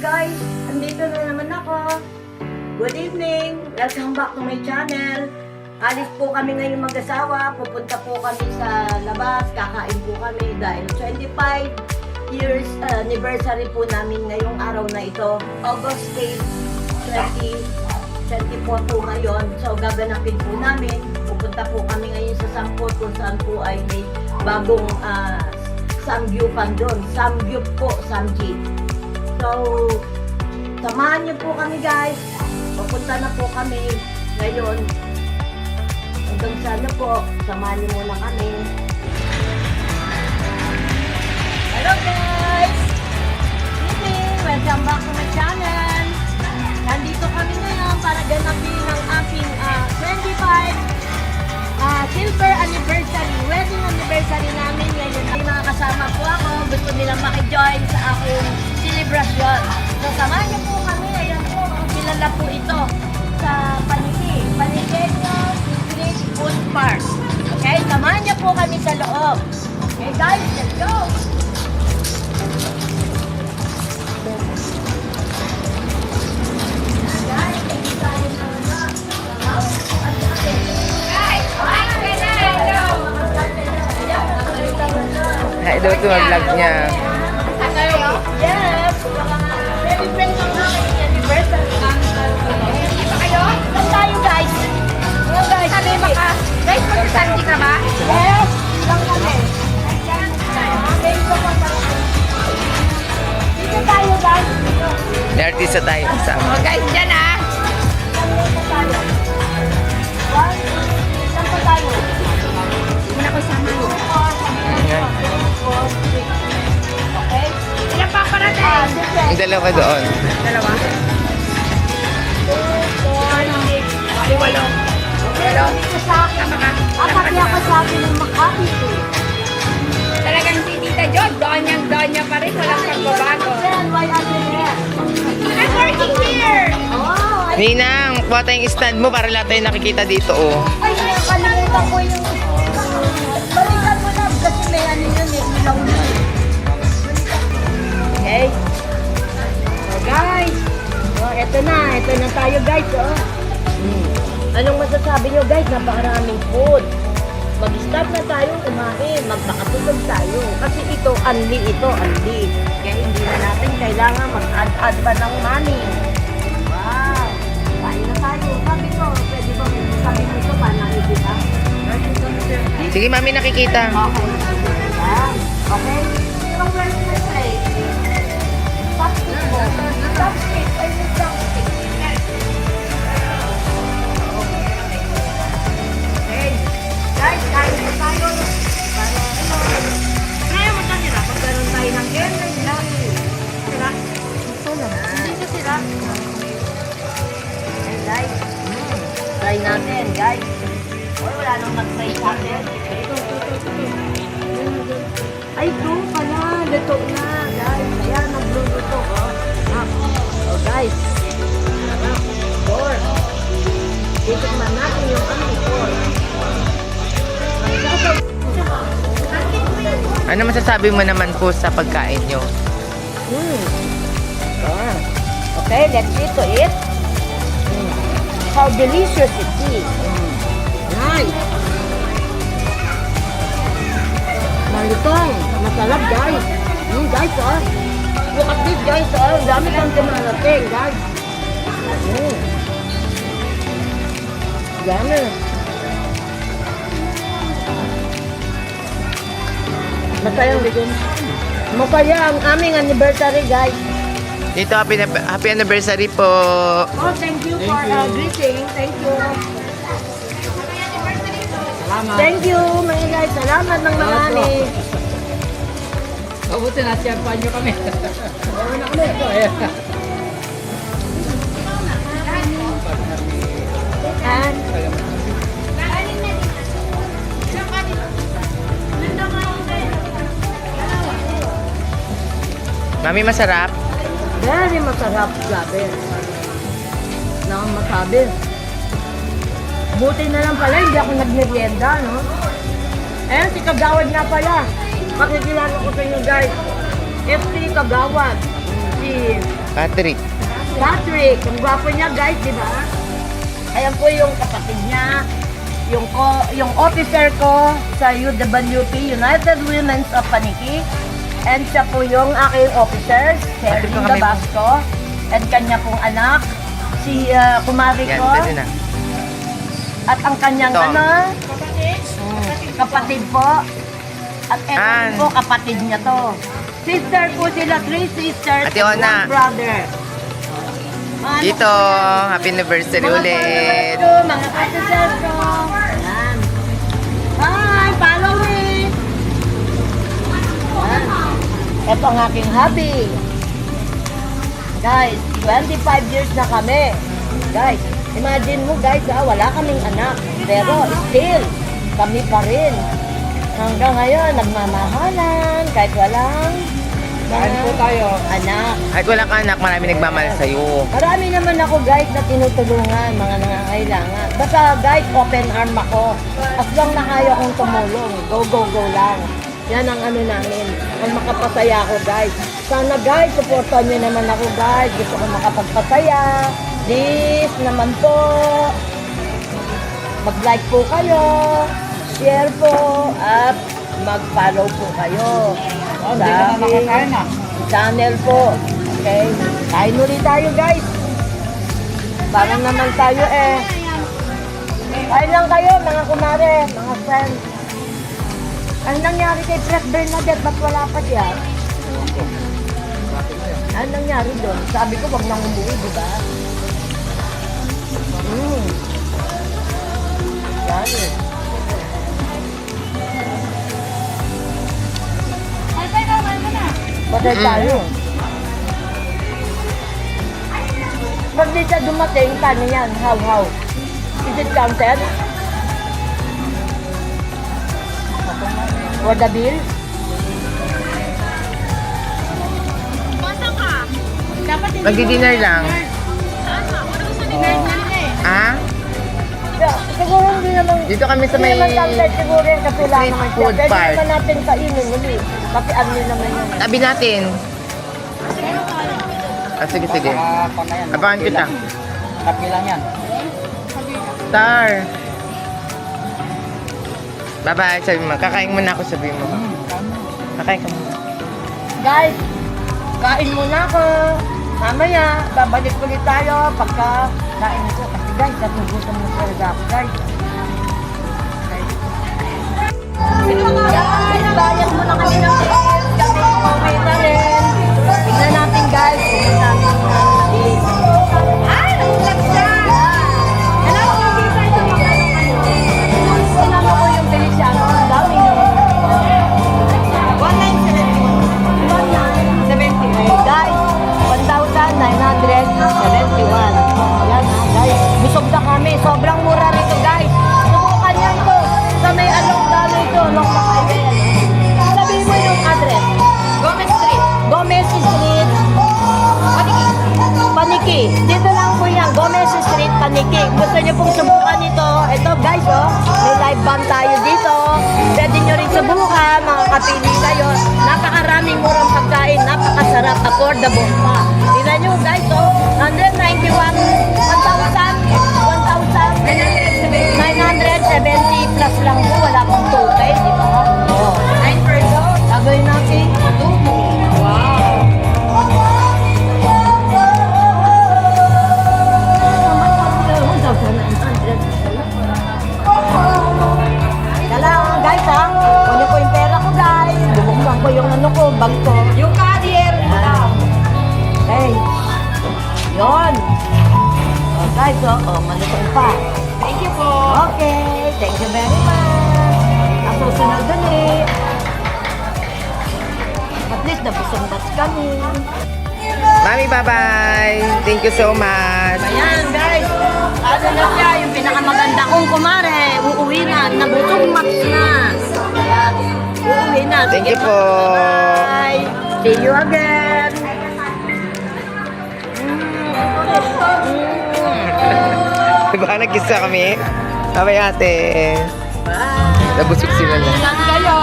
Guys, andito na naman ako. Good evening. Welcome back to my channel. Alis po kami ngayon mag-asawa. Pupunta po kami sa labas. Kakain po kami dahil 25 years anniversary po namin ngayong araw na ito. August 8, 2024 po ngayon. So gaganapin po namin. Pupunta po kami ngayon sa Sampot kung saan po ay may bagong Samgyupan doon. Samgyup po, Samji. So, samahan niyo po kami guys. Pupunta na po kami ngayon. Hanggang sana po, samahan niyo muna kami. Hello guys! Good evening! Welcome back to my channel. Nandito kami ngayon para ganapin ang aking 25 silver anniversary, wedding anniversary namin ngayon. May mga kasama po ako, gusto nilang makijoin sa aking celebration. So, samahan niyo po kami. Ayan po, kilala po ito sa Paniki. Paniqueño Street Food Park. Okay, samahan niyo po kami sa loob. Okay guys, let's go! Daw ito mag-vlog niya. Yes! Very friends of namin anniversary. Hindi pa kayo? Saan tayo guys? Hello guys. Sabi baka, guys, magsasanji ka ba? Yes! Lang kami. Dito tayo guys. Artista tayo. Kasama. Oh, guys, dyan ah. Dito tayo. One, saan pa tayo? Muna ko sama mo. Okay? Ilan pa parating? Ang dalawa doon. Dalawa. Walo. Tama ka. Pati ako sabi ng Makati. Talagang si Tita Jo, donya pa rin. Walang pagbabago. Why are you here? I'm working here. Oh, Ninang, kuha tayong stand mo para lahat tayo nakikita dito, oh. ay, nakalimutan ko yung... Balikan mo na, kasi may ano yun, may ilaw na. Okay? So guys, oh, eto na tayo guys, oh. Anong masasabi nyo guys? Napakaraming food. Mag-stop na tayo kumain, magpakatulog tayo. Kasi ito, unli. Kaya hindi na natin kailangan mag-add pa ng money. Wow! Kain na tayo. Sabi ko, pwede ba sabi mo ito, paano nakikita? Sige, mami, nakikita. Okay. Yan. Okay? Yung western plate. Chopstick mo. Chopstick. Ay, yung chopstick. Okay. Guys, kain na tayo. Para ano? Kaya mo na nila. Pagkaroon tayo ng gender nila. Sila? Ito lang. Dito sila. Okay, guys. Try natin, guys. Oh, wala nang mag-try sa atin. Ay, ito pala. Luto na, guys. Ayan, nagluluto. Oh, guys. Pork. Titikman natin yung aming pork. Ano masasabi mo naman po sa pagkain nyo? Okay, let's eat to it. How delicious it is. Nice. Malutong. Masarap, guys. Guys, oh. Look at this, guys, oh. Dami kang dumarating, guys. Dami. Masaya ang aming anniversary, guys. Dito, happy anniversary po. Oh, thank you for greeting. Thank you. Salamat. Thank you, mga guys. Salamat ng marami. Mabuti na siyampan nyo kami. Oo na kami. Ito eh. And, Mami, masarap? very masarap, grabe. Nang masabi. Buti na lang pala, hindi ako nagmerienda, no? Ayan, si Kagawad na pala. Pakikilala ko sa inyo, guys. FC Kagawad. Si Patrick. Patrick, ang gwapo niya guys, di ba? Ayan po yung kapatid niya, yung officer ko sa UWP, United Women's of Paniki. And siya po yung aking officer, si Patrick, Erwin kami mo. Dabasco. And kanya pong anak, si kumari Yan, ko. pwede na. At ang kanyang Ito. kapatid po. At eto An. po, kapatid niya to. Sister po sila, 3 sisters, Ate Ona. 1 brother. Ano Dito, po yan? happy anniversary Mga ulit. followers ko, mga katisers ko. Ayan. Hi, follow me. Ayan. Ito ang aking hobby. Guys, 25 years na kami. Guys, imagine mo guys, wala kaming anak. Pero still, kami pa rin. Hanggang ngayon, nagmamahalan, kahit walang Kain po tayo. anak. At wala ka anak, marami nagmamahal sa'yo. Marami naman ako guys na tinutulungan, mga nangangailangan. Basta guys, open arm ako. As long na kaya kong tumulong, go, go, go lang. Yan ang ano namin, ang makapasaya ako guys. Sana guys, supportan niyo naman ako guys. Gusto ko makapagpasaya. Please naman po. Mag-like po kayo, share po, at mag-follow po kayo. Oh, hindi ka na nakakain ah. Channel po. Okay? Kain ulit tayo guys. Para naman tayo kain lang kayo mga kumare, mga friends. Ano nangyari kay Press Bernadette? Ba't wala pa siya? Ano nangyari doon? Sabi ko wag nang umuwi, di ba? Yan eh. Patay tayo. Pag di siya dumating, paano yan? How? Is it counted? For the bill? Magdi-dinner lang. Ah? Yeah, siguro hindi naman... Dito kami sa Hindi may naman counted siguro yung kasi lang street naman siya. food Pwede park. naman natin kainin uli. Kasi ano naman yun. Tabi natin. Ah, sige. Pangkayan. Abangan kita. Kapi lang yan. Star. Bye-bye, sabi mo. Kakain muna ako, sabi mo. Kakain ka muna. Guys, kain muna ako. Mamaya, babalik ulit tayo pagka kain ko. Kasi guys, natugutom na talaga ako, guys. Guys, bayad mo na kami ng ticket. Kasi okay na rin. Tignan natin guys. Tignan natin Ay, nagulat siya! Alam mo, nakita ito mga Sinama ko yung Feliciano. Ang dami nyo. 1971. Guys, 1,971. Ayan ha, guys. Busog na kami. Sobrang mura rito, guys. Subukan niyo ito. Sa may along dalo ito. Along the highway. Sabihin mo yung address. Gomez Street. Gomez Street. Paniki. Dito lang po yan. Gomez Street, Paniki. Gusto niyo pong subukan ito. Ito guys, oh. May live band tayo dito. Pwede niyo rin subukan. Makakapili kayo. Napakaraming murang pagkain. Napakasarap. Affordable pa. Tingnan niyo guys, oh. 191. 970 plus lang po. Wala pong total. Di ba? Oh. 9 person. Gagawin natin. Wow. Kailangan guys ha, kunin ko yung pera ko guys. Bubuksan ko yung ano ko, bag ko. Yung carrier. Hey, yun. Oh, guys, malutong pa. Thank you po. Okay, thank you very much. Ang susunod ulit. At least nabusong batch kami. Mami, bye-bye. Thank you so much. Ayan guys, ano na siya, yung pinakamaganda kong kumare, uuwi na, nabutong match na. Ayan, uuwi na. Thank Sige you po. Bye. See you again. Diba, nag-kisa kami? Bye-bye, ate. Bye. Nabusog sila na. Ingat kayo.